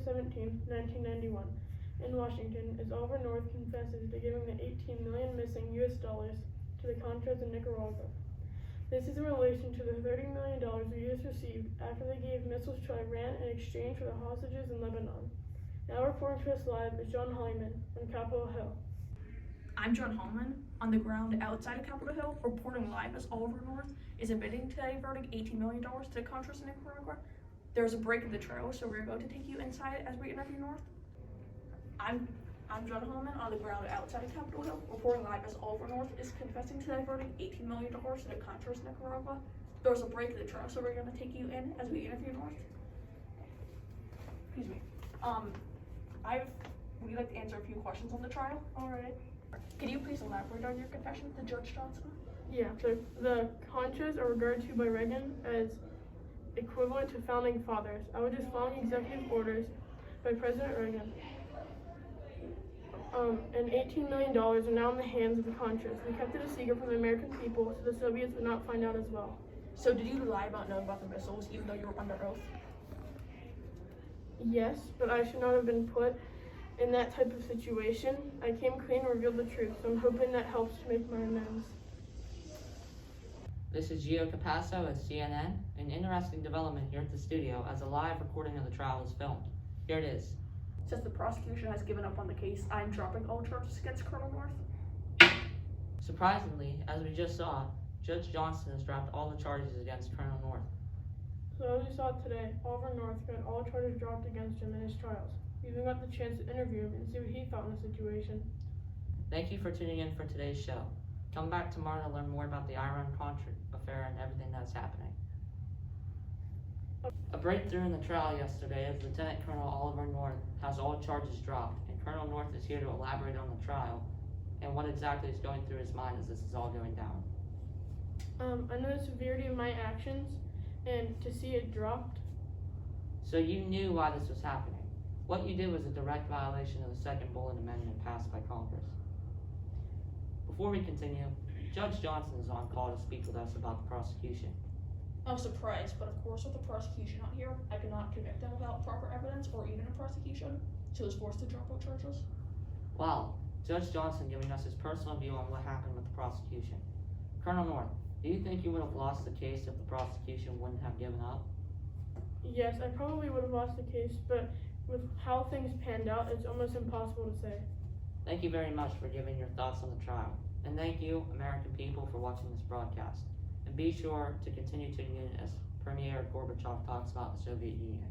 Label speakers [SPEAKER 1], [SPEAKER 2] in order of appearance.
[SPEAKER 1] 17, 1991, in Washington, as Oliver North confesses to giving the 18 million missing U.S. dollars to the Contras in Nicaragua. This is in relation to the $30 million the U.S. received after they gave missiles to Iran in exchange for the hostages in Lebanon. Now reporting to us live is John Holliman on Capitol Hill.
[SPEAKER 2] I'm John Holliman, on the ground outside of Capitol Hill, reporting live as Oliver North is admitting to diverting $18 million to the Contras in Nicaragua. There's a break in the trail, so we're going to take you inside as we interview North. I'm John Holliman, on the ground outside of Capitol Hill, reporting live as Oliver North is confessing to diverting $18 million to the Contras in Nicaragua. There's a break in the trail, so we're going to take you in as we interview North. Excuse me. Would you like to answer a few questions on the trial?
[SPEAKER 1] All right.
[SPEAKER 2] Can you please elaborate on your confession to Judge Johnson?
[SPEAKER 1] Yeah, the Contras are regarded to by Reagan as equivalent to founding fathers. I was just following executive orders by President Reagan. And $18 million are now in the hands of the Contras. We kept it a secret from the American people so the Soviets would not find out as well.
[SPEAKER 2] So did you lie about knowing about the missiles even though you were under oath?
[SPEAKER 1] Yes, but I should not have been put in that type of situation. I came clean and revealed the truth, so I'm hoping that helps to make my amends.
[SPEAKER 3] This is Gio Capasso at CNN. An interesting development here at the studio as a live recording of the trial is filmed. Here it is.
[SPEAKER 2] Since the prosecution has given up on the case, I'm dropping all charges against Colonel North.
[SPEAKER 3] Surprisingly, as we just saw, Judge Johnson has dropped all the charges against Colonel North.
[SPEAKER 1] So as you saw today, Oliver North got all charges dropped against him in his trials. We even got the chance to interview him and see what he thought in the situation.
[SPEAKER 3] Thank you for tuning in for today's show. Come back tomorrow to learn more about the Iran-Contra affair and everything that's happening. A breakthrough in the trial yesterday is Lieutenant Colonel Oliver North has all charges dropped, and Colonel North is here to elaborate on the trial and what exactly is going through his mind as this is all going down.
[SPEAKER 1] I know the severity of my actions, and to see it dropped.
[SPEAKER 3] So you knew why this was happening. What you did was a direct violation of the Second Bullet Amendment passed by Congress. Before we continue, Judge Johnson is on call to speak with us about the prosecution.
[SPEAKER 2] I'm surprised, but of course with the prosecution out here, I could not convict them without proper evidence or even a prosecution, so I was forced to drop all charges.
[SPEAKER 3] Wow, Judge Johnson giving us his personal view on what happened with the prosecution. Colonel North, do you think you would have lost the case if the prosecution wouldn't have given up?
[SPEAKER 1] Yes, I probably would have lost the case, but with how things panned out, it's almost impossible to say.
[SPEAKER 3] Thank you very much for giving your thoughts on the trial. And thank you, American people, for watching this broadcast. And be sure to continue tuning in as Premier Gorbachev talks about the Soviet Union.